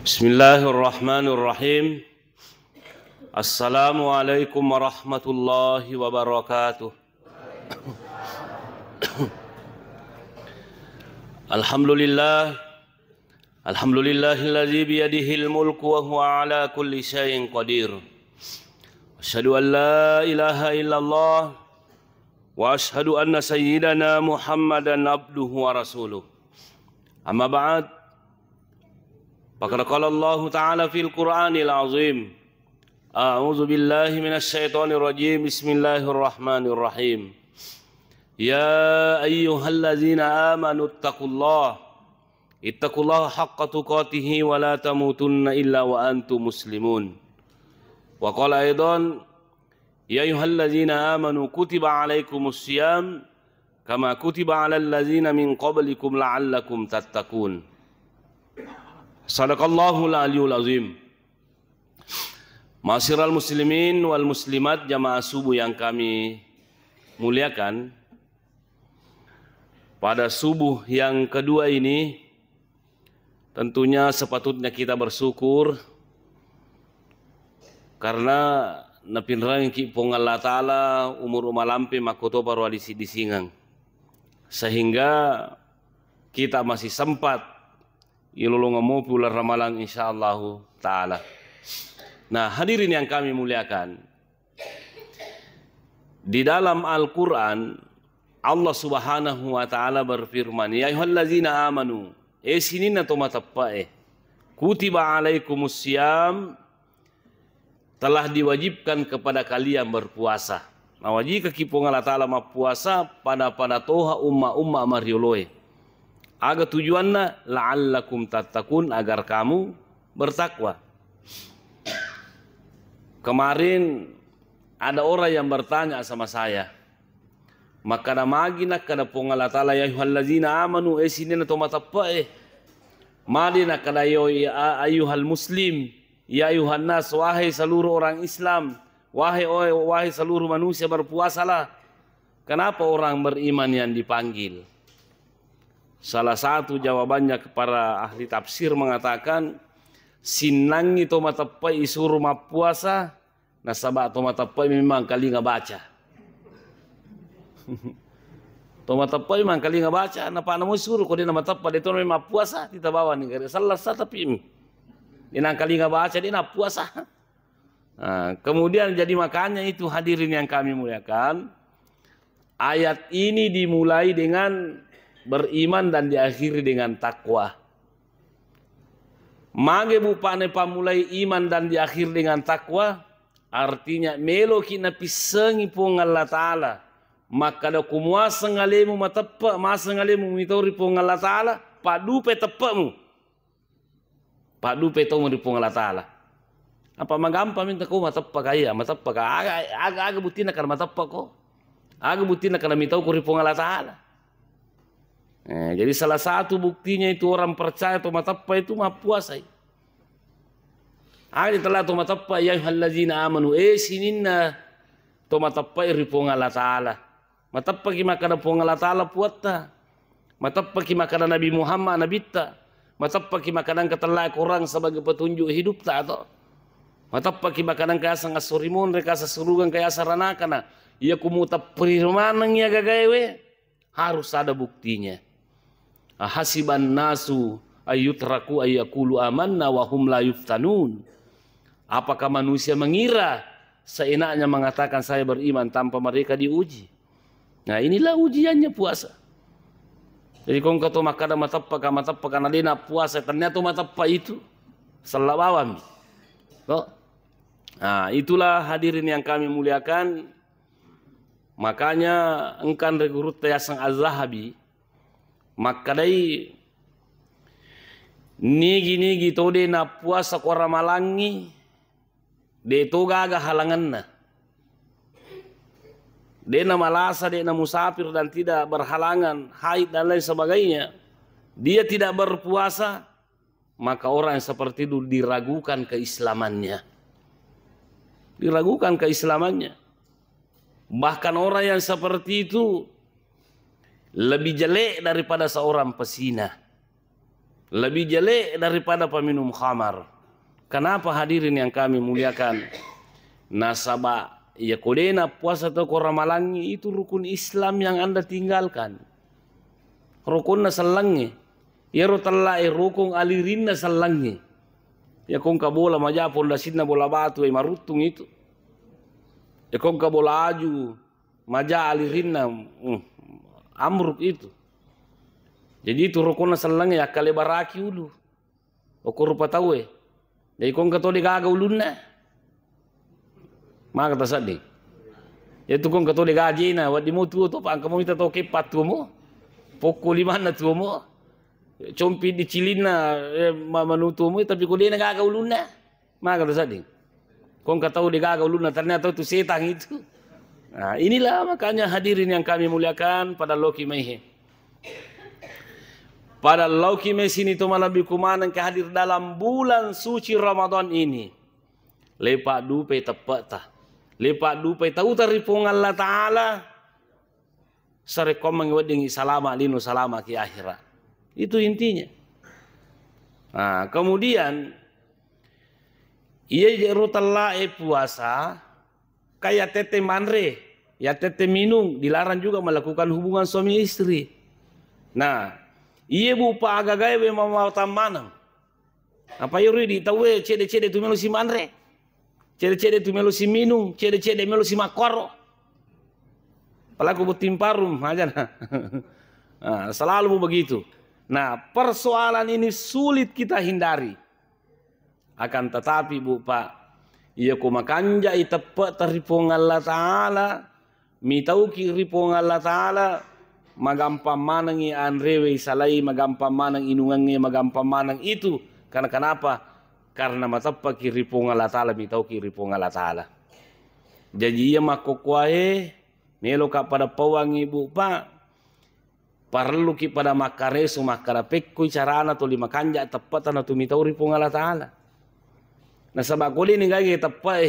Bismillahirrahmanirrahim. Assalamualaikum warahmatullahi wabarakatuh. Alhamdulillahilladzi biyadihil mulku wa huwa ala kulli syai'in qadir. Asyhadu an la ilaha illallah wa asyhadu anna sayyidana Muhammadan abduhu wa rasuluh. Amma ba'd. Faqad qala Allah Ta'ala fil Qur'anil Azim. A'udzu billahi minasy syaithanir rajim. Bismillahirrahmanirrahim. Ya ayyuhalladzina amanu ittaqullaha haqqa tuqatih wa la tamutunna illa wa antum muslimun. Wa qala aidan ya ayyuhalladzina amanu kutiba alaikumus syiyam kama kutiba alal ladzina min qablikum la'allakum tattaqun. Sadaqallahul aliyul azim. Ma'asyiral muslimin wal muslimat jamaah subuh yang kami muliakan, pada subuh yang kedua ini tentunya sepatutnya kita bersyukur karena napinrang ki pong Allah Ta'ala umur umalampe makoto parwa di singang, sehingga kita masih sempat ilulung ngomopi ular ramalan insyaallah ta'ala. Nah, hadirin yang kami muliakan, di dalam Al-Quran Allah subhanahu wa ta'ala berfirman, ya ayyuhallazina amanu, sinina to matappae, kutiba alaikumus syiyam, telah diwajibkan kepada kalian berpuasa. Nah, wajib kekipong Allah ta'ala mapuasa pada toha umma marioloe. Aga tujuannya la'allakum tattaqun, agar kamu bertakwa. Kemarin ada orang yang bertanya sama saya, maka namagina kada pong Allah Ta'ala ya ayyuhallazina amanu sinina to matappae, madina kada yo ya ayyuhal muslim, ya ayyuhan nas, wahai seluruh orang Islam, wahai seluruh manusia berpuasalah. Kenapa orang beriman yang dipanggil? Salah satu jawabannya para ahli tafsir mengatakan, sinang itu matapai isuruh mapuasa, nasabah atau matapai memang kali nggak baca. Tomatapai memang kali nggak baca, napa namu suruh kau dia matapai itu memang puasa kita bawa nih, salah tapi ini kali nggak baca dia puasa. Nah, kemudian jadi makanya itu hadirin yang kami muliakan, ayat ini dimulai dengan beriman dan diakhiri dengan takwa. Mage bupane pamulai iman dan diakhir dengan takwa, artinya melo kina pisengi pong Allah Ta'ala, maka da kumuasa ngalemu matappa, masa ngalemu mitori pong Allah Ta'ala, padupe teppamu, padupe tomu di pong Allah Ta'ala. Apa magampa minta ko matappa kaya, matappa ka aga butina kana matappa ko, aga butina kana mitau ko ri pong Allah Ta'ala. Jadi salah satu buktinya itu orang percaya atau matappa itu mah puasa. Ada telah to matappa ya ayyuhallazina amanu sininna to matappa ripong Allah Ta'ala. Matappa ki makana pong Allah Ta'ala puatta. Matappa ki makana Nabi Muhammad nabitta. Matappa ki makana katalak orang sebagai petunjuk hidup ta atau. Matappa ki makana kasa ngasurimon rekasa surugan kaya saranakana. Ya kumutap firmanang ya gagawe. Harus ada buktinya. Hasiban nasu ayyutraku ayyakulu amanna wa hum la yuftanun. Apakah manusia mengira seenaknya mengatakan saya beriman tanpa mereka diuji? Nah, inilah ujiannya puasa. Jadi kong kata makada matappa karena dia nak puasa, ternyata matappa itu selawam. Nah, itulah hadirin yang kami muliakan. Makanya engkan regurut Yasang Az-Zahabi makadai nigi to de na puasa ko ramalangi de to gaga halangan na de na malasa de na musafir dan tidak berhalangan haid dan lain sebagainya, dia tidak berpuasa, maka orang yang seperti itu diragukan keislamannya, bahkan orang yang seperti itu lebih jelek daripada seorang pesina. lebih jelek daripada peminum khamar. Kenapa hadirin yang kami muliakan? Nasabah ya kodena puasa atau koramalangi itu rukun Islam yang Anda tinggalkan. Rukunna salangi. Ya rotalla rukun alirinna salangi. Ya kong ka bola maja pondasinna bola batu marutung itu. Ya kong ka bola aju maja alirinna amruk itu. Jadi itu rukunna salangi ya kale baraki ulu. Okur rupa tahu Jadi kong ka to de gaga ulunna. Maka tasadi. Ya tu kong ka to de gajina wadi mo tuo to pang kamu ita to kepat tuo mo. Pukul 5 na tuo mo. Compi di cilina manutu mo tapi ko de gaga ulunna. Maka tasadi. Kong ka to de gaga ulunna ternyata itu setan itu. Nah, inilah makanya hadirin yang kami muliakan pada loki maihe. Pada lauki mesini to malabi kumanan ke hadir dalam bulan suci Ramadan ini. Lepak dupe tepat tah. Lepak dupe tahu taripung Allah Ta'ala. Sarekom mengwadingi salama linu salama ki akhirat. Itu intinya. Nah, kemudian ia jerutalla puasa kayak tete manre, ya tete minum dilarang juga melakukan hubungan suami istri. Nah, iya bupa agagai we mau tamanang. Apa yuri di tawe cede-cede tu melu si manre. Cede-cede tu melu si minum, cede-cede melu si makoro. Pelaku butimparum aja nah. Nah, selalu begitu. Nah, persoalan ini sulit kita hindari. Akan tetapi bupa iya ku makanja itepe taripong Allah Ta'ala, mitau ki ripong Allah Ta'ala. Magampang manang i anrewe salai, magampang manang inungannya, magampang manang itu. Karena kenapa? Karena matapa kiripong Allah Ta'ala, mitau kiripong Allah Ta'ala. Jadi ia makokwahe, melo ka pada pawang ibu pa, perlu ki pada makaresu, makarapekku carana to lima kanja tepat na tu mitau ripong Allah Ta'ala. Nah sabak kuli ni gagi tepat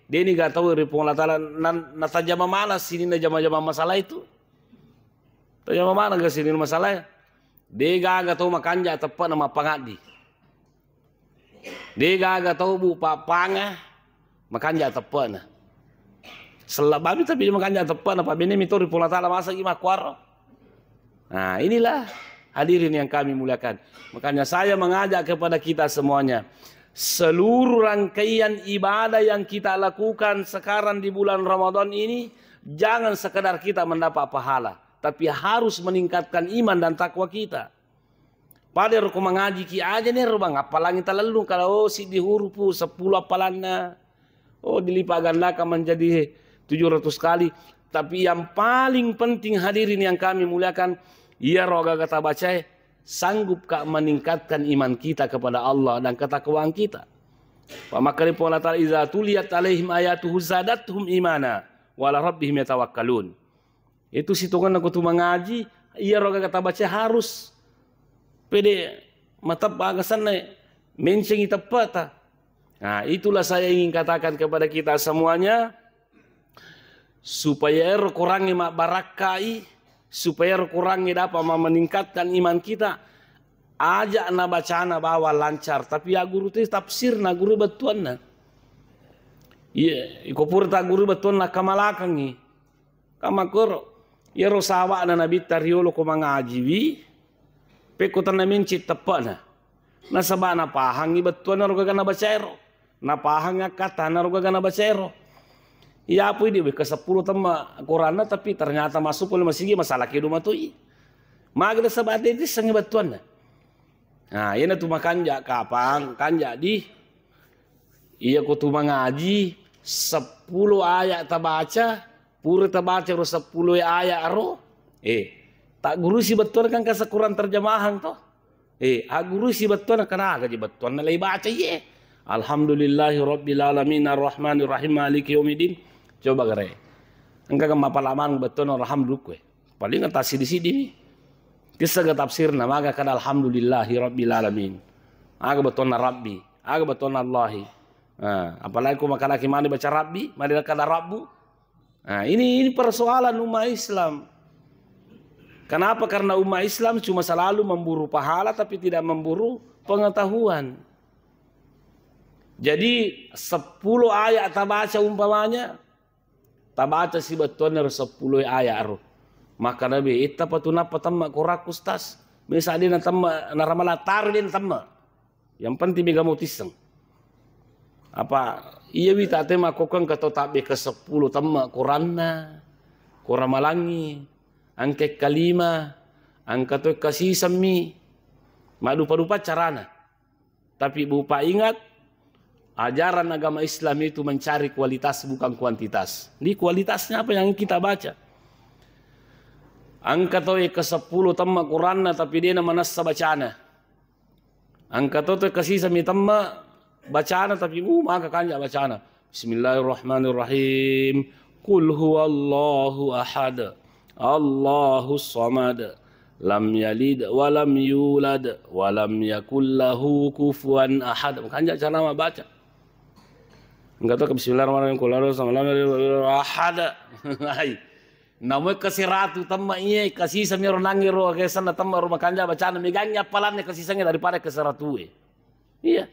dia ni gak tahu ripong Allah Ta'ala, natajama malas sini na jama-jama masalah itu. Tanya mana ke sini masalahnya? Dia gaga tahu makanja tepat nama pangadi. Dia gaga tahu bu papanga makanja tepat na. Selababi tapi dia makanja tepat na pabene mitori pola tala masa gimana kuaro. Nah inilah hadirin yang kami muliakan. Makanya saya mengajak kepada kita semuanya. Seluruh rangkaian ibadah yang kita lakukan sekarang di bulan Ramadan ini, jangan sekedar kita mendapat pahala, tapi harus meningkatkan iman dan takwa kita. Pada ruku mengaji ki aja nih bang, apalagi terlalu kalau si dihurupu 10 apalannya, dilipat gandakan menjadi 700 kali. Tapi yang paling penting hadirin yang kami muliakan, ia roga kata baca, sanggup kak meningkatkan iman kita kepada Allah dan ketakwaan kita. Pamakari pola tal iza tuliyat alaihim ayatuhu zadatuhum imana wala rabbihim yatawakkalun. Itu situngan aku tu mengaji, ia roga kata baca harus pede mata bagasan mencengi tepat. Nah, itulah saya ingin katakan kepada kita semuanya, supaya kurangi mak barakai, supaya kurangi dapat meningkatkan iman kita. Ajak na bacana bawa lancar, tapi ya guru tu tafsir na guru betuan na. Iya, ikopur ta guru betuan na kamalakangi. Kamakor, ya rosawa na nabi tariolo ko mengaji wi, pekutan na mencit tepat na. Nasaba na pahangi betuan na roga na bacero, na pahang kata na roga na bacero. Ya apa ini ke 10 tema Quran tapi ternyata masuk pun masih masalah kedua tu i. Magda sabat itu sangat betuan na. Nah, ini tu makan jak kapang, kan jadi iya ku tu mengaji 10 ayat tabaca, pura tabaca ro 10 ayat ro. Tak guru si betul kan kasakuran terjemahan toh. Guru si betul kana gaji betul na lay baca ye. Alhamdulillahi rabbil alamin arrahmanir rahim maliki yaumiddin. Coba gare. Engkau mapalaman betul alhamdulillah. Paling atas sidi-sidi ni. Kisah ke tafsir nama aga kada alhamdulillahi rabbil alamin. Aga betul na rabbi, aga betul na allahi. Apalagi ku makan mani baca rabbi, mari kada rabbu. Ini persoalan umat Islam. Kenapa? Karena umat Islam cuma selalu memburu pahala tapi tidak memburu pengetahuan. Jadi 10 ayat tak baca umpamanya, tak baca si betuaner 10 ayat roh. Maka Nabi ita patuna patamma korakus tas. Misalnya natamma naramala tarin tamma. Yang penting biga mutiseng. Apa iya wita tema kokang kato tabe ke 10 tamma koranna, koramalangi, angke kalima, angka to kasih semi. Madupa-dupa carana. Tapi bupa ingat, ajaran agama Islam itu mencari kualitas bukan kuantitas. Ini kualitasnya apa yang kita baca. Angka to ke 10 tamma koranna tapi dia nama nassa bacana. Angka to kasih semi tamma bacana tapi maka kanja bacana. Bismillahirrahmanirrahim. Qul huwallahu ahad. Allahus samad. Lam yalid wa lam yulad wa lam yakul lahu kufuwan ahad. Kanja cara mah baca. Enggak tahu bismillahirrahmanirrahim. Qul huwallahu ahad. Hai. Namanya kasih ratu tamma iya kasih sami ronangi ro kesana tamma rumah kanja bacana megangnya palannya kasih sange daripada kasih ratu. Iya.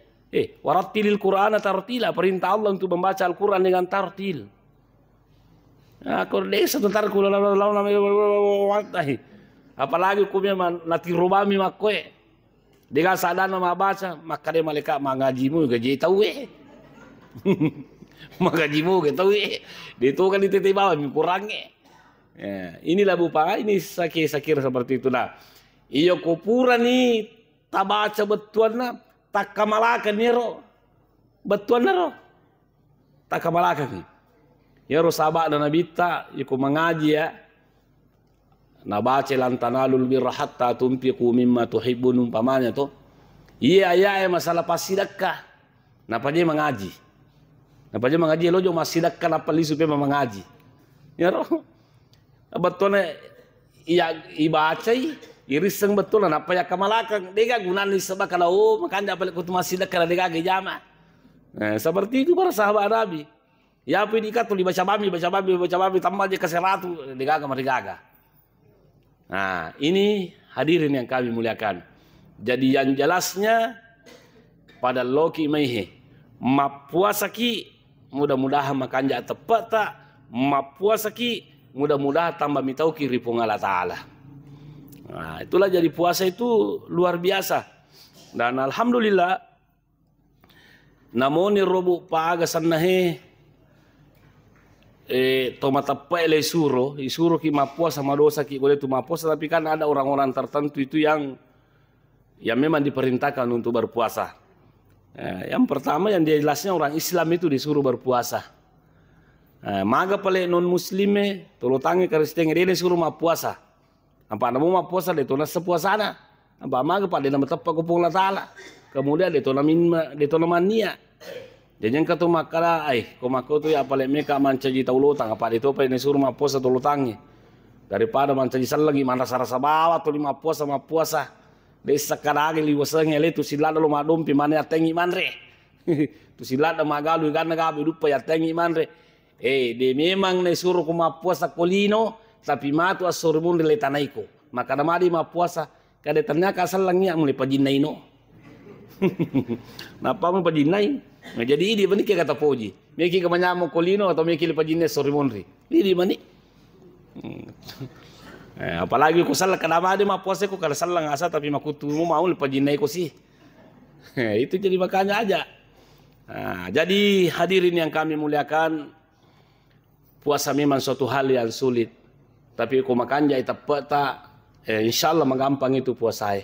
Warattilil Qur'ana tartila, perintah Allah untuk membaca Al-Qur'an dengan tartil. Aku desa tentar kula apalagi kumnya nati robami makoe. Dengan sadana ma baca, maka dia malaikat mangajimu gaji tahu Mangajimu ge tahu Itu kan dititip bawah kurangnya. Ya, inilah bupa, ini sakir seperti itu nah. Iyo kupuran ni tabaca betuan na tak kamalakan ni ro. Betuan na ro. Tak kamalakan ni. Ya ro sabak dan nabita, iku mengaji ya. Nabaca lantanalul birra hatta tunfiqu mimma tuhibbun umpamanya to. Iya ya masalah pasidakah. Napa dia mengaji? Napa dia mengaji lo jo masidakah napa li supaya mengaji. Ya ro. Betul iya ibaca iriseng betul apa ya kamalakan dega gunani sebab kalau makanya balik kutu masih dekat dega jama. Seperti itu para sahabat Nabi. Ya apa dikat tuh baca babi tambah aja ke 100 dega marigaga. Nah, ini hadirin yang kami muliakan. Jadi yang jelasnya pada loki maihe mapuasa ki mudah-mudahan makanja tepat tak mapuasa ki mudah-mudahan tambah mitau kiri pung Allah Ta'ala. Nah, itulah jadi puasa itu luar biasa. Dan alhamdulillah namoni robu paaga sannahe toma tapai le isuro ki mapuasa sama dosa ki boleh tu mapuasa tapi kan ada orang-orang tertentu itu yang memang diperintahkan untuk berpuasa. Yang pertama yang dia jelasnya orang Islam itu disuruh berpuasa. Maga pale non muslime tolo tangi karisteng dia disuruh mapuasa. Apa namu mapuasa de tona sepuasana. Apa maga pale nama tepa ko pung Ta'ala. Kemudian de tona mania. Jangan kata makala ko mako tu ya pale meka mancaji taulotang apa de topa disuruh mapuasa tolo tangi. Daripada mancaji lagi mana rasa bawa tu mapuasa. Desa kadage liwasang ele tu silada lo madompi mana atengi manre. Tu silada magalu gana gabe dupa ya tengi manre. De memang ne suruh ku mapuasa kolino tapi matu asurmun dele tanaiko. Maka namadi mapuasa kada ternyata asal langnya mulai pajinai no. Napa mo pajinai? Nah, jadi ini bani kata poji. Meki kamanyamo kolino atau meki le pajinai surmunri. Ini bani. Apalagi ku salah kada namadi mapuasa ku kada salah ngasa tapi makutu mo mau le pajinai ko sih. Itu jadi makanya aja. Nah, jadi hadirin yang kami muliakan, puasa memang suatu hal yang sulit. Tapi aku makan jai tapeta, insyaallah magampang itu puasa.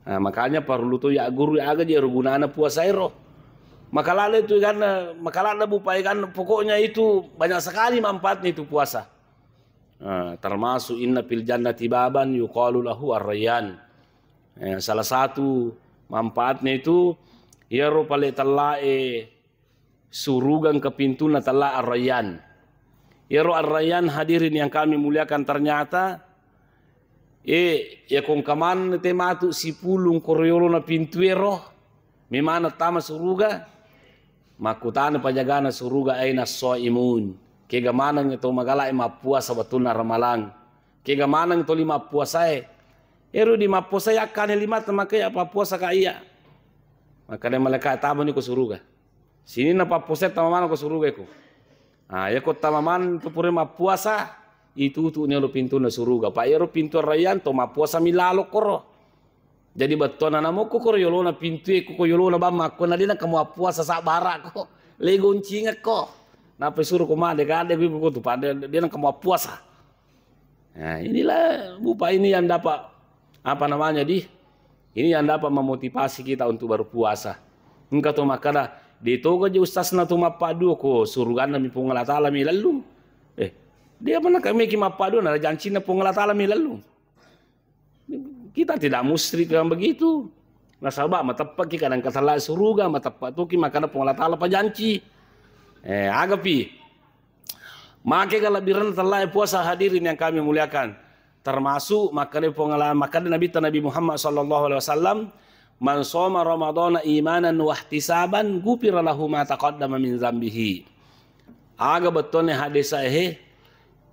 Nah, makanya perlu tu ya guru aga je gunana puasa roh. Makalala itu kan makalala bupai kan pokoknya itu banyak sekali manfaatnya itu puasa. Termasuk inna fil jannati baban yuqalu lahu ar-rayyan. Salah satu manfaatnya itu ya ro pale talae surugan ke pintu na tala ar-rayyan. Yaro ar-rayyan hadirin yang kami muliakan ternyata ya kong kaman tematu si pulung koryolo na pintu ero memana tama suruga makutana pajagana suruga aina soimun kegamana ngito magala mapuasa betul na ramalang Kega manang to lima puasa eru di ma puasa ya kan lima temake apa puasa ka iya. Maka dia malaikat tamu ni ko suruga. Sini na pa puasa tamaman ko suruga ko. Ah ya ko tamaman to pure ma puasa itu tu ni lo pintu na suruga. Pa ero pintu rayan to ma puasa milalo koro. Jadi betul na namo ko koro yolo na pintu ko yolo na ba makko na dina kamu puasa sa bara ko. Legon cinga ko. Na pe suruh ko ma de gade ko tu pada dia na kamu puasa. Nah, inilah Bupa ini yang dapat apa namanya ini yang dapat memotivasi kita untuk berpuasa. Engkau tu makana di toga je ustaz na tu mapadu ko surugan na mi pungala taala mi lalu. Dia mana kami ki mapadu na janji na pungala taala mi lalu. Kita tidak musyrik yang begitu. Nasabah matapak ki kadang kasala suruga matapak tu ki makana pungala taala pa janji. Agapi maka kelebihan telah puasa hadirin yang kami muliakan, termasuk makanya pengalaman makanya Nabi Muhammad SAW, man shoma Ramadana imanan wa ihtisaban ghufira lahu ma taqaddama min dzambihi. Aga betulnya hadis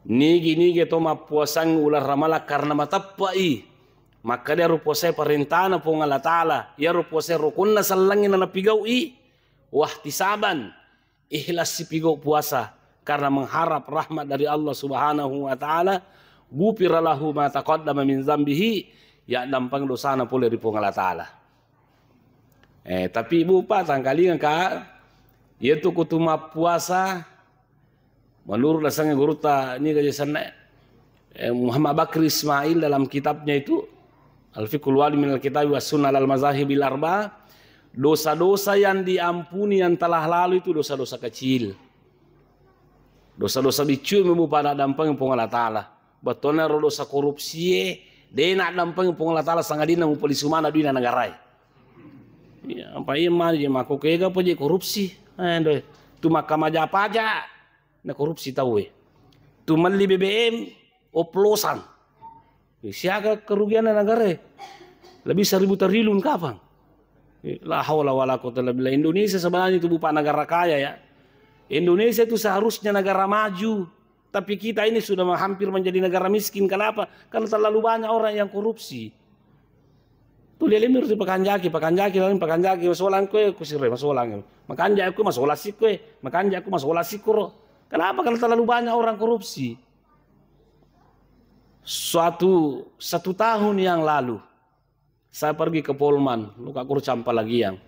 nigi toma puasang ular ramala karena matappai. Maka dia rupuasa perintahna pengala taala, ya rupuasa rukunna salangin na pigaui wa ihtisaban ikhlas si pigau puasa. Karena mengharap rahmat dari Allah Subhanahu wa taala, ghufira lahu ma taqaddama min dzambihi, ya dampang dosana pole di pungala taala. Tapi Bupa tangkalingan ka yaitu kutuma puasa menurut dasarnya guru ta ini kajian Muhammad Bakri Ismail dalam kitabnya itu Al-Fiqhul Wali min al-Kitab wa Sunnah al-Mazahibil Arba, dosa-dosa yang diampuni yang telah lalu itu dosa-dosa kecil. Dosa-dosa bicu memang pada dampang pengala taala. Betulnya dosa korupsi, dia nak dampang pengala taala sangadina mu polisi mana dunia negara. Ya, apa iman je maku kega aja korupsi. Tu mahkamah apa aja, na korupsi tahu Tu meli BBM oplosan. Siapa kerugian negara? Lebih 1.000 triliun kapan? La haula wala quwwata illa billah. Indonesia sebenarnya itu bukan negara kaya ya. Indonesia itu seharusnya negara maju, tapi kita ini sudah hampir menjadi negara miskin. Kenapa? Karena terlalu banyak orang yang korupsi. Tuh dia lemir tu pakanjaki, masolang kue, kusire masolang, makanja aku masolah sih kue, makanja aku masolah sih kuro. Kenapa? Karena terlalu banyak orang korupsi. Satu tahun yang lalu, saya pergi ke Polman, luka kur campa lagi yang.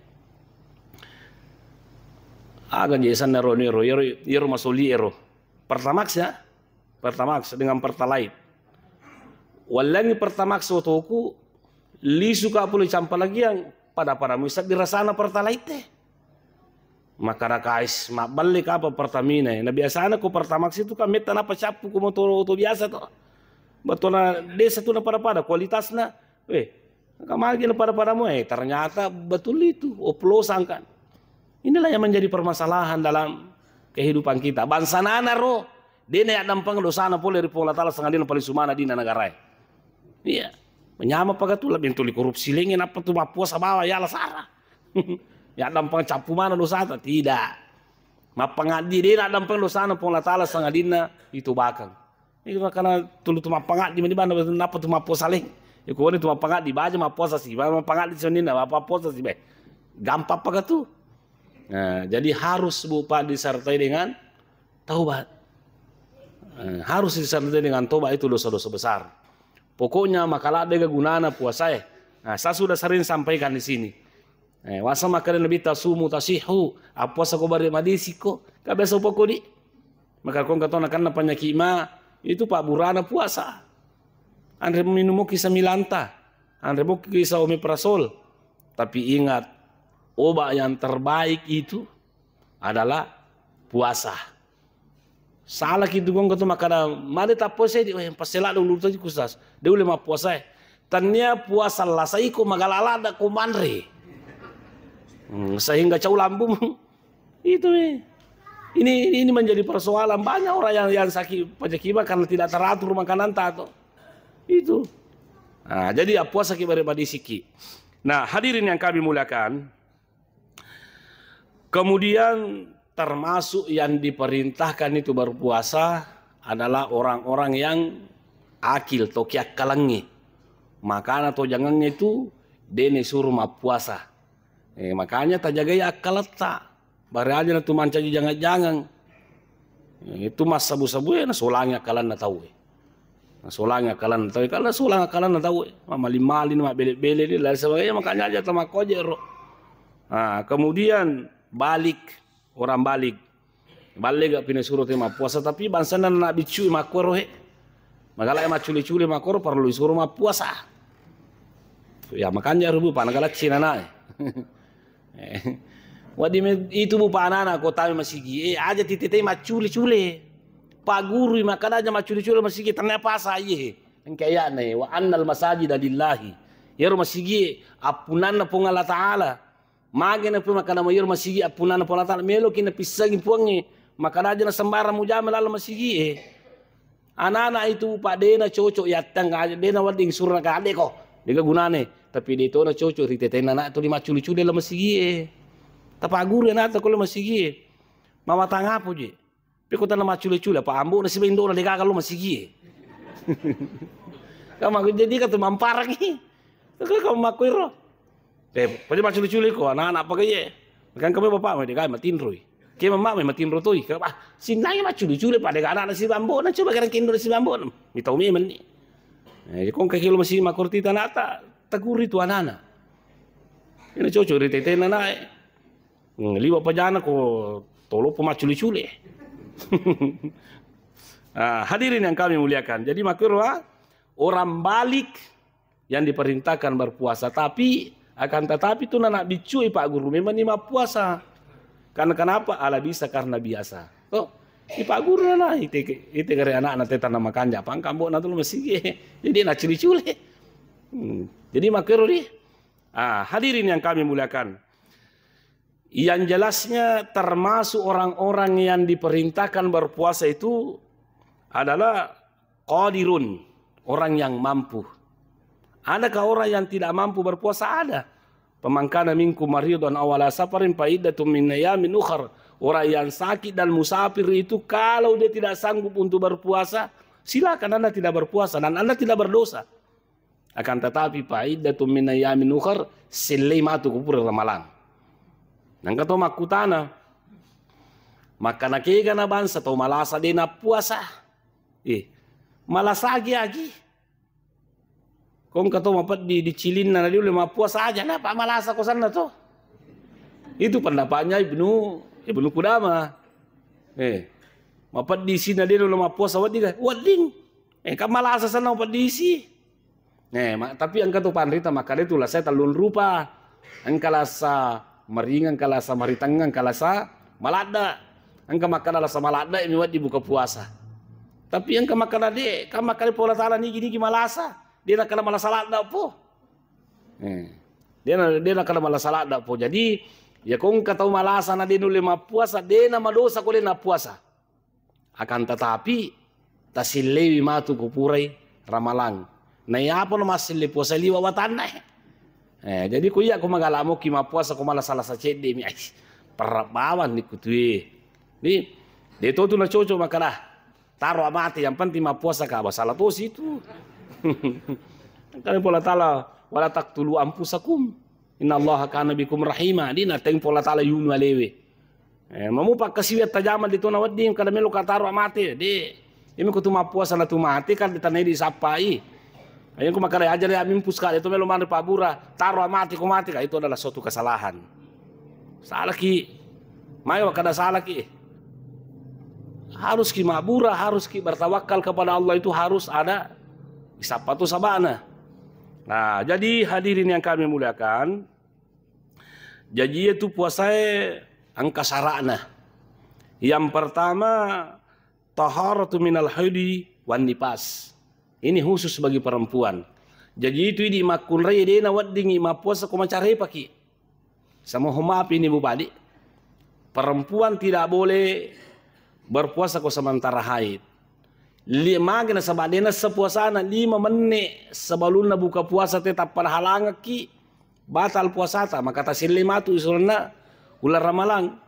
Agan jesan nero yero masoli ero Pertamax ya, Pertamax dengan Pertalite. Walangi Pertamax otoku li suka pula campa lagi yang pada misal dirasana Pertalite. Maka rakais mak balik apa Pertamina ya. Nah biasanya ku Pertamax itu kan meta apa capu ku motor biasa tuh. Betul na desa tuh na pada kualitasnya. Kamar gini pada mu ternyata betul itu oplosan kan. Inilah yang menjadi permasalahan dalam kehidupan kita. Bangsa nana ro, dia nak dampang dosana pole dari pengala taala sangadina paling sumana di negara. Iya, menyama pagatu lebih tuli korupsi lengin apa tu mapuasa bawa ya lah sara. Ya dampang capu mana dosa tidak. Mapangadi dia nak dampang dosana pengala taala sangadina itu bakang. Ini karena tulu tu mapangadi di mana apa tu mapuasa leng. Iku ni tu mapangadi baja mapuasa sih, mapangadi sonina apa puasa sih be. Gampang pagatu. Nah, jadi harus Bupa disertai dengan taubat. Harus disertai dengan taubat, itu dosa-dosa besar. Pokoknya makalah ada gunana puasa. Nah, saya sudah sering sampaikan di sini. Wasa makanan lebih tasumu tasihu, puasa ko bari madisiko, kabe so poko di. Maka kau kata nak penyakit itu Pak Burana puasa. Andre minum kisah milanta, andre kisah omeprazol. Tapi ingat, obat yang terbaik itu adalah puasa. Salah gitu gong kata makana mari tak puasa di pasela dulu tadi kusas. Dia boleh mah puasa. Tanya puasa lah saya ko magalala ada ko manre. Sehingga cau lambung itu ini menjadi persoalan banyak orang yang sakit penyakit karena tidak teratur makanan tato. Itu. Nah, jadi puasa kita beri siki. Nah, hadirin yang kami muliakan, kemudian termasuk yang diperintahkan itu berpuasa adalah orang-orang yang akil to kiak kalangi makana to jangannya itu dene suruh ma puasa. Makanya tak jaga ya akal tak bare aja na tu manca jangan-jangan itu mas sabu-sabu na solang akalan na tahu na solang akalan na tahu kalau solang akalan na tahu malin-malin ma bele-bele dan sebagainya makanya aja tama kojero. Kemudian orang balik gak pina suruh tema puasa tapi bangsa nak bicu makoro magala ma culi-culi makoro perlu suruh ma puasa ya makanya rubu panagala Cina na wadi itu bu panana kota masigi aja titete ma culi-culi pak guru makana aja ma culi-culi masigi tanya pasa ye engkaya ne wa annal masajida lillahi yero masigi apunan pongala taala magena pu makana mo yero masigi apunan pongala taala melo kina pisagi puangi makana aja na sembara mujamel ala masigi anak-anak itu pak dena cocok yatang aja dena wading surna ka ade ko diga gunane tapi dito na cocok ritete anak tu lima culi-culi la masigi tapa guru na ta ko la masigi mama tanga po je pe ko tan ma culi-culi pa ambo na si bindo na diga ka lo masigi kama jadi ka tu mamparang ka makuiro pe pwede ma culi-culi ko anak-anak pa kaye kan kami bapak mo diga matinroy kaya mama may matinro to sinay ma culi-culi pa diga anak na si bambo na coba kan kindo na si bambo mitaw mi man ni kung kakilo masih makurtita nata taguri tu anak-anak ini cocok ritete na liwa pa jana ko tolo pa maculi-culi hadirin yang kami muliakan jadi makanya orang balik yang diperintahkan berpuasa tapi akan tetapi itu nak bicui pak guru memang ni ma puasa karena kenapa ala bisa karena biasa Pak guru na ite kare anak teta nama kanja pang kambo na tuh masih jadi nak culi-culi jadi makero di hadirin yang kami muliakan yang jelasnya termasuk orang-orang yang diperintahkan berpuasa itu adalah qadirun orang yang mampu. Adakah orang yang tidak mampu berpuasa? Ada. Pemangkana minkum maridun aw ala safarin fa iddatun min ayamin ukhra. Orang yang sakit dan musafir itu kalau dia tidak sanggup untuk berpuasa, silakan Anda tidak berpuasa dan Anda tidak berdosa. Akan tetapi fa iddatun min ayamin ukhra selimatu kupur ramalan. Nang kato makutana maka nakega na bansa to malasa din na puasa. Malasagi agi. Kung kato mapat di cilin na dia lima puasa aja na pa malasa ko sana to. Itu pendapatnya Ibnu Qudamah. Mapat di sini dia lima puasa wading. Ka malasa sana mapat di si. Tapi ang kato panrita maka itu lah saya talun rupa. Ang kalasa meringan kalasa maritangan kalasa malada. Ang kamakana sa malada ini wad dibuka puasa. Tapi ang kamakana de kamakana pola tala nigi malasa. Dia nak kena malah salat dak po. Dia nak kena malah salat dak po. Jadi ya kung katau malasa na din lima puasa de na madosa ko na puasa. Akan tetapi tasilewi matu kupurai ramalang. Na yapo na masili puasa liwa watan na. Jadi kuya ko magalamo ki mapuasa ko malah salah sa cede mi ay parabawan ni kutui. Ni dito tu na coco makana. Taro amati yang penting mapuasa ka salah to situ. Kali pola tala wala taqtulu anfusakum innallaha kana bikum rahima dina teng pola tala yunu alewe mamu pak kasiwet tajaman dito na wading kada melo kataro amate de imi ko tuma puasa na tumate kan ditanai di sapai ayon ko makare ajar ya mimpus ka itu melo man pabura taro amate ko mate ka itu adalah suatu kesalahan salah ki mayo kada salah ki harus ki mabura harus ki bertawakal kepada Allah itu harus ada isapatu sabana. Nah, jadi hadirin yang kami muliakan, jadi itu puasa angka sarana. Yang pertama, taharatu minal haidi wan nifas. Ini khusus bagi perempuan. Jadi itu di makun raya dena waddingi ma puasa ko macare paki. Sama homap ini Bu Badi. Perempuan tidak boleh berpuasa ko sementara haid. Lima gina sabadena sepuasana 5 menit sebelum buka puasa tetap pada halangan ki batal puasa ta maka tasil 5 tu isurna ular ramalang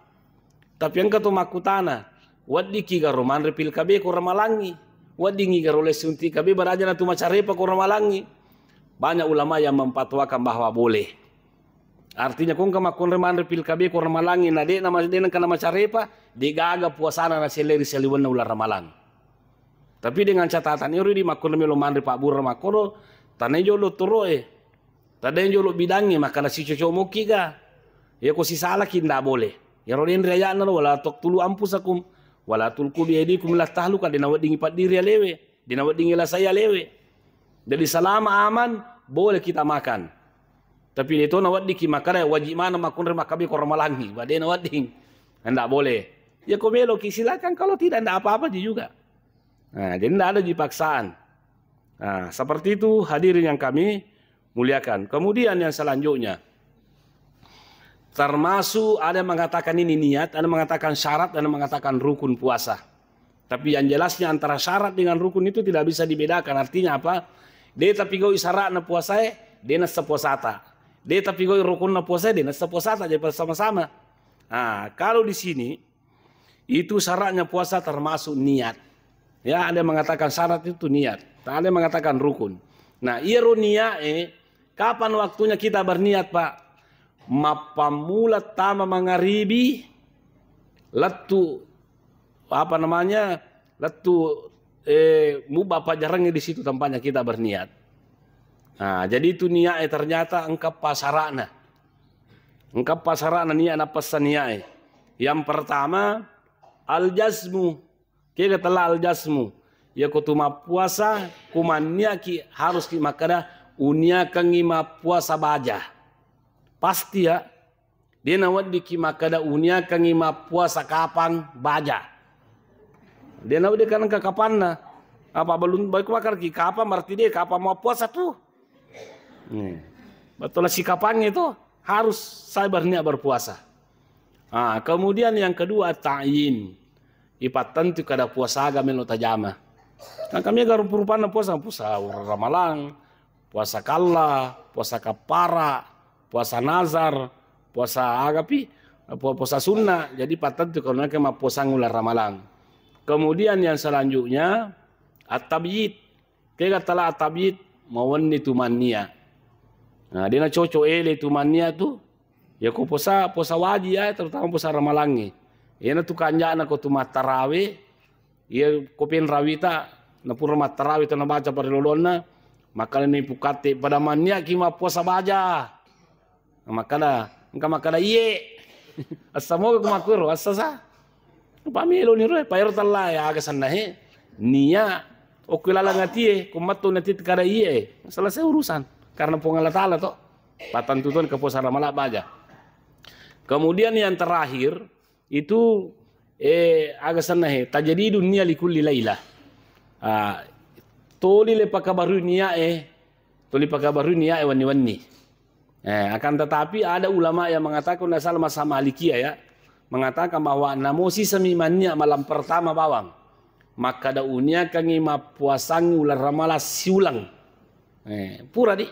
tapi yang katu makutana waddi ki garoman repil kabe ko ramalangi wadingi garole sunti kabe baraja na tu macarepa ko ramalangi. Banyak ulama yang memfatwakan bahwa boleh. Artinya kung kamakon remandre pil kabe ko ramalangi na de na masden kana macarepa digaga puasana na seleri seliwan na ular ramalang. Tapi dengan catatan ini di makon melo mandre Pak Bur makono tanejo lo toroe. Tanejo lo bidangi makana si cocok moki ga. Ya ko si salah kinda boleh. Ya rodin raya na wala tok tulu ampusakum wala tulku bi aidikum la tahluka dinawat dingi pat diri lewe, dinawat dingi la saya lewe. Jadi selama aman boleh kita makan. Tapi itu nawat diki makana wajib mana makon re makabe ko ramalangi, bade nawat ding. Enggak boleh. Ya komelo ki silakan kalau tidak enggak apa-apa juga. Nah, jadi tidak ada paksaan. Nah, seperti itu hadirin yang kami muliakan. Kemudian yang selanjutnya, termasuk ada yang mengatakan ini niat, ada yang mengatakan syarat, ada yang mengatakan rukun puasa. Tapi yang jelasnya antara syarat dengan rukun itu tidak bisa dibedakan. Artinya apa? Dia tapi goi syarat na puasa, dia na sepuasata. Dia tapi goi rukun na puasa, dia na sepuasata jadi bersama-sama. Nah, kalau di sini itu syaratnya puasa termasuk niat. Ya, ada yang mengatakan syarat itu niat, ada yang mengatakan rukun. Nah, ironia kapan waktunya kita berniat, Pak? Mapamula tama mangaribi letu apa namanya? Letu mubah pajarangnya di situ tempatnya kita berniat. Nah, jadi itu niat ternyata engkap pasarana. Engkap pasarana niat apa niat? Yang pertama al-jazmu. Kaya telah al-jasmu. Ya kutuma puasa kumania ki harus ki makada unia kangima puasa baja. Pasti ya. Dia nawat di ki makada unia kangima puasa kapan baja. Dia nawat di kan ke kapan na. Apa belum baik bakar ki kapan berarti dia kapan mau puasa tuh. Betul si kapannya itu harus saya berniat berpuasa. Nah, kemudian yang kedua ta'yin. Ipatan tu kada puasa agama lo tajama. Nah kami agar rupa-rupa puasa ramalang, puasa kalla, puasa kapara, puasa nazar, puasa agapi, puasa sunnah. Jadi patan tu kalau mereka mau puasa ngular ramalang. Kemudian yang selanjutnya at-tabyid. Kaya telah at-tabyid mawan itu mania. Nah dia nak cocok itu mania tu. Ya ko puasa wajib ya terutama puasa ramalangi. Ya na tukanja na ko tumat tarawih, ya kopin rawita na pura mat tarawih na baca parilolon na, makala ni pukate pada mania kima puasa baja, makala iye, asamoga kumakuro asasa, pamilo ni roy payro talla ya agasan na he, niya okilala ngati kumato nati kada iye, selesai urusan karena pengala tala to, patantutun ke puasa ramala baja. Kemudian yang terakhir itu agak sana tajadi dunia likulli laila. Toli le pakabaru nia toli pakabaru nia wani-wani. Akan tetapi ada ulama yang mengatakan asal masa Malikiyah ya, mengatakan bahwa namosi semimannya malam pertama bawang. Maka da unia kangi mapuasangi ular ramala siulang. Pura di.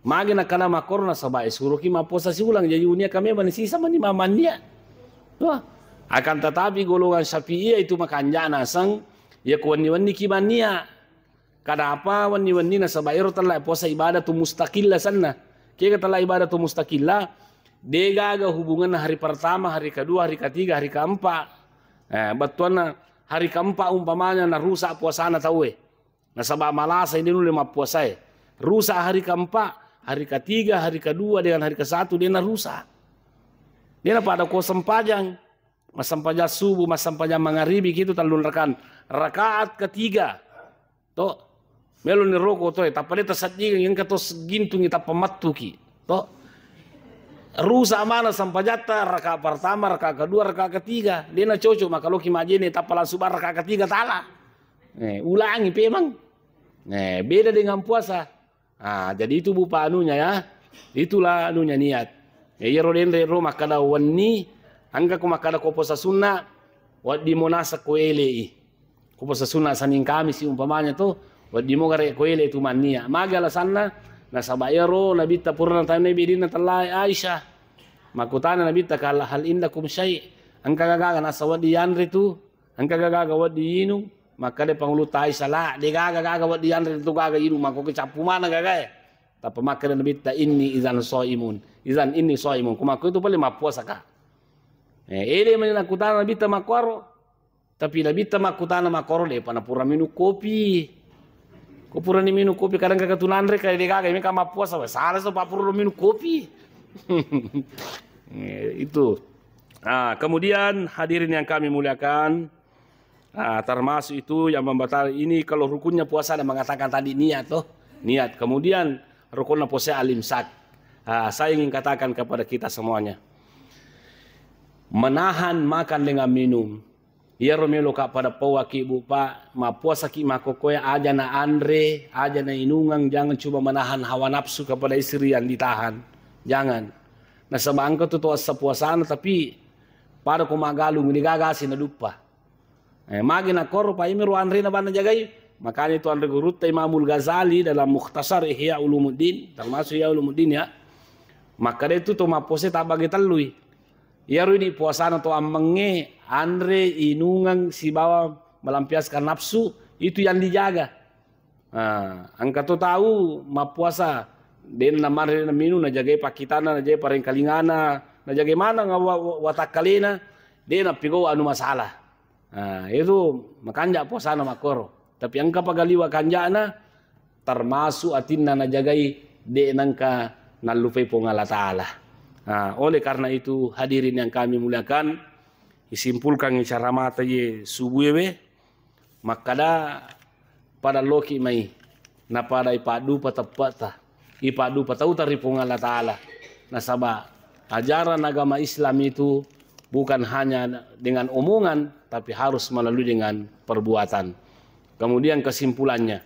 Magi na kana makorna sabai suruh ki mapuasa siulang jadi unia kami manisisa mani mamannya. Wah, akan tetapi golongan Syafi'iyah itu makanya nasang ya wani-wani kimania. Kenapa wani-wani na sabair telah puasa ibadah tu mustaqillah sana. Kaya telah ibadah tu mustaqillah, degaga hubungan hari pertama, hari kedua, hari ketiga, hari keempat. Batuan hari keempat umpamanya na rusak puasana tahu na sabah malasa ini dulu lima puasa rusak hari keempat, hari ketiga, hari kedua dengan hari ke-1 dia na rusak. Dia pada ko sempajang, masampajang subuh, masampajang mangaribi gitu talunrakan rakaat ketiga. To melo ni roko to tapale tasatji yang katos gintung ita pamatuki. To rusa mana sampajata rakaat pertama, rakaat kedua, rakaat ketiga. Dia na cocok maka loki majene tapala subar rakaat ketiga tala. Ulangi memang. Beda dengan puasa. Jadi itu bupa anunya ya. Itulah anunya niat. Ya roden ro makada wani angka ko makada ko puasa sunnah wadi monasa ko ele ko puasa sunnah saning kami si umpamanya to wadi mo gare ko ele itu mania magala sanna na sabayro nabi ta purna ta nabi dinna talai Aisyah makutana nabi ta hal indakum syai angka gagaga na sawadi yanri tu angka gagaga wadi yinu maka dia pangulu tai salah dia gaga buat dia Andre itu gaga idu maka ke capu mana gaga tapi maka dia nabita ini izan ini soimun kumaku itu paling mapuasa ka ele menakutana nabita makoro tapi nabita makutana makoro le panapura minum kopi Kupura ni minum kopi kadang kakak tunandre kayak dia kagak ini kama puasa salah so papuru minum kopi itu. Kemudian hadirin yang kami muliakan, termasuk itu yang membatalkan ini kalau rukunnya puasa dan mengatakan tadi niat niat. Kemudian rukunnya puasa alimsak. Saya ingin katakan kepada kita semuanya, menahan makan dengan minum. Ya romelo ka pada pawaki bupa ma puasa ki makokoya aja na Andre aja na inungang jangan coba menahan hawa nafsu kepada istri yang ditahan jangan na sabangka tu sepuasana tapi pada kumagalu ni gagasi na lupa magi na koro pa imiru Andre na bana jagai makanya itu Andre gurut Imamul Ghazali dalam Mukhtasar Ihya Ulumuddin termasuk Ihya Ulumuddin ya maka itu tu ma puasa tak bagi talui ya rudi puasana tu amenge Andre inungang si bawa melampiaskan nafsu itu yang dijaga. Angka tu tahu ma puasa den namare na minu na jagai pakitana na jagai pareng kalingana na jagai mana watak kalina den na pigo anu masalah. Itu makanja puasana makoro. Tapi angka pagaliwa kanjana termasuk atinna na jagai de nangka nalupay po Allah Ta'ala. Oleh karena itu hadirin yang kami muliakan, disimpulkan cara mata ye subuh we makada pada loki mai na pada ipadu patapata ipadu patau taripung Allah Ta'ala nasaba ajaran agama Islam itu bukan hanya dengan omongan tapi harus melalui dengan perbuatan. Kemudian kesimpulannya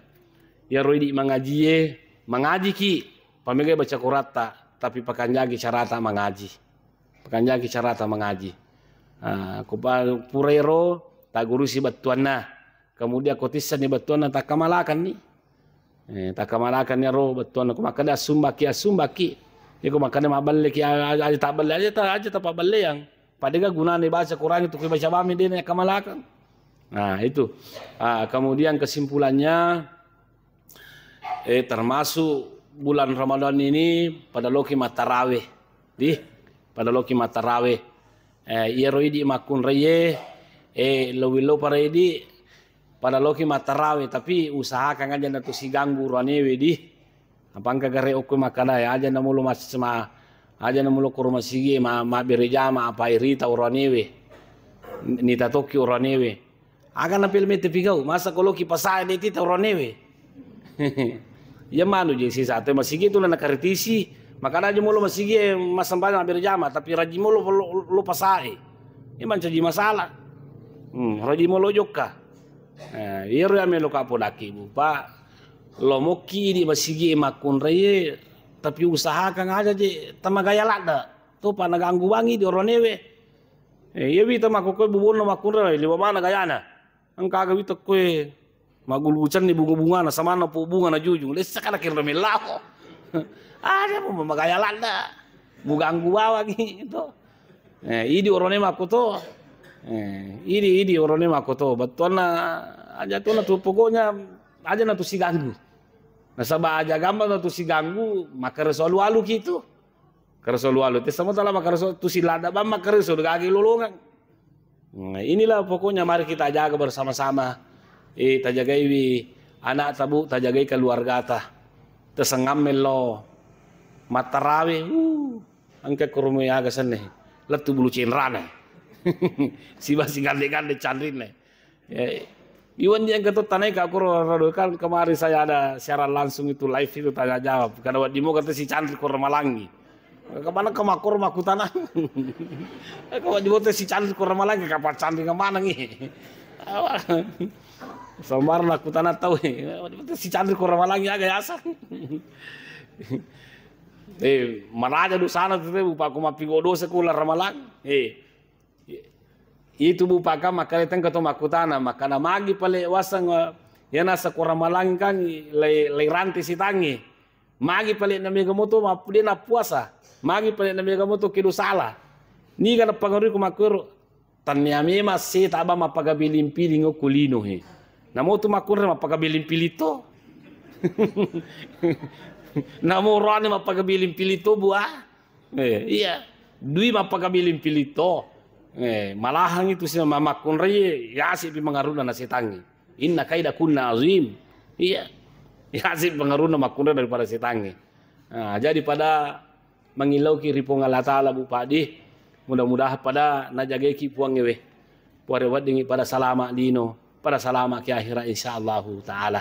ya roidi mengaji ki pamegai baca Qur'an tapi pakanjagi carata mengaji purero tak gurusi batuanna kemudian kotisan ni batuanna tak kamalakan ni tak kamalakan ni ro batuanna kumakada sumbaki ni kumakada maballe ki aja tak balle aja tak balle yang padahal guna ni baca Quran itu baca bami dia kamalakan itu kemudian kesimpulannya termasuk bulan Ramadan ini pada loki matarawih pada loki matarawih ia roidi makun reye lowilo paredi pada loki matarawe tapi usahakan aja natu si ganggu ranewe di apangka gare oku makana ya aja namulo masma aja namulo kurma sige ma berejama apa irita ranewe nita toki ranewe akan napil mete pigau masa koloki pasai niti ranewe ya manu je si satu masige tu na karitisi makanya aja mulu masih masambal berjama tapi raji mulu lu pasai ini mancaji masalah raji mulu joka iya ru ame lo kapolaki bu pak lo moki di masih makun reye tapi usahakan aja je tamagaya lada tuh pana ganggu wangi di oronewe iya bi tamakokoy bubun no makun reye liba mana gayana angka gawi kue magulucan ni bunga-bunga na sama na po bunga na jujung lesa kana kira melaho ada mau memagaya landa buganggu bawa gitu ini orangnya makoto ini orangnya makoto betul na aja tuh tuh pokoknya aja na tuh si ganggu nasaba aja gambar na tuh si ganggu maka resolu alu gitu resolu alu itu sama telah maka resolu tuh si lada bam maka resolu gagi lolongan inilah pokoknya mari kita jaga bersama-sama kita jagai anak tabu kita jagai keluarga ta tersengam melo matarawe angke kurumi aga sene letu bulu cinrane siba gande candrin iwan yang ketua tanai ka kan kemarin saya ada siaran langsung itu live itu tanya jawab karena di mau kata si candri kur malangi kemana kemakor makutana kalau di mau si candri kur malangi kapan candri kemana nih Sombar aku tanah tahu si candri kur malangi agak yasa mana aja du sana tuh bupa aku mapi godo sekular ramalang itu bupa ka makale teng ketemu aku tanah makana magi pale wasang ya nasa kuramalang kan lay ranti si tangi magi pale na mega moto mapi na puasa magi pale na mega moto kidu salah ni kana pangori ko makuro tanyami masih taba mapagabilin piling kulino Namo tu makunre mapagabiling pilito. Namo rani mapagabiling pilito buah. Iya. Dui mapagabiling pilito. Malahang itu sih makunre ya si pengaruh na setangi. Inna kaida kunna azim. Iya. Ya si pengaruh na makunre daripada setangi. Nah, jadi pada mengilau kiri pong Allah Ta'ala bupadi. Mudah-mudahan pada najageki puang ewe. Puarewat dingi pada salama dino. Pada salama ki akhirat insyaallah Ta'ala.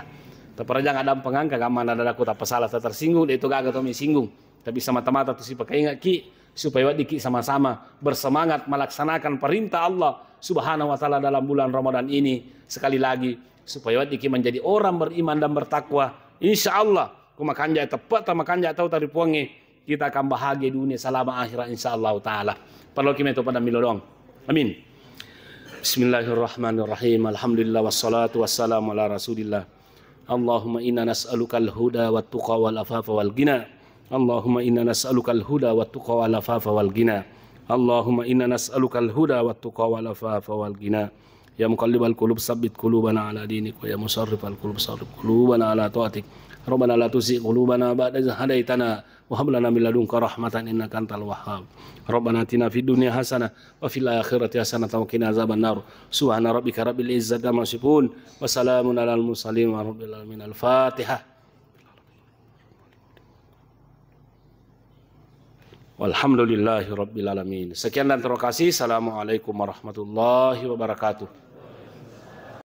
Terperajang adam pengangka gaman ada aku tak pasalah tak tersinggung. Itu gak atau singgung. Tapi sama-mata tu si pakai ingat ki. Supaya wadi sama-sama bersemangat melaksanakan perintah Allah Subhanahu wa Ta'ala dalam bulan Ramadan ini. Sekali lagi supaya wadi menjadi orang beriman dan bertakwa. Insyaallah kumakanja tepat makanja tahu tari puangi kita akan bahagia dunia selama akhirat insyaallah Ta'ala. Perlu kita itu pada milodong. Amin. Bismillahirrahmanirrahim. Alhamdulillah wassalatu wassalamu ala Rasulillah. Allahumma inna nas'alukal huda wat tuqa wal afafa wal ghina. Allahumma inna nas'alukal huda wat tuqa wal afafa wal ghina. Allahumma inna nas'alukal huda wat tuqa wal afafa wal ghina. Ya muqallibal qulub tsabbit qulubana ala dinik wa ya musarrifal qulub sarrif qulubana ala ta'atik. Rabbana la tuzigh qulubana ba'da idh hadaitana wa hab lana min ladunka rahmatan innaka antal wahhab. Rabbana atina fid dunya hasanah wa fil akhirati hasanah wa qina azaban nar. Subhana rabbika rabbil izzati amma yasifun wa salamun alal mursalin wa rabbil alamin. Al-Fatihah. Walhamdulillahi rabbil alamin. Sekian dan terima kasih. Assalamualaikum warahmatullahi wabarakatuh.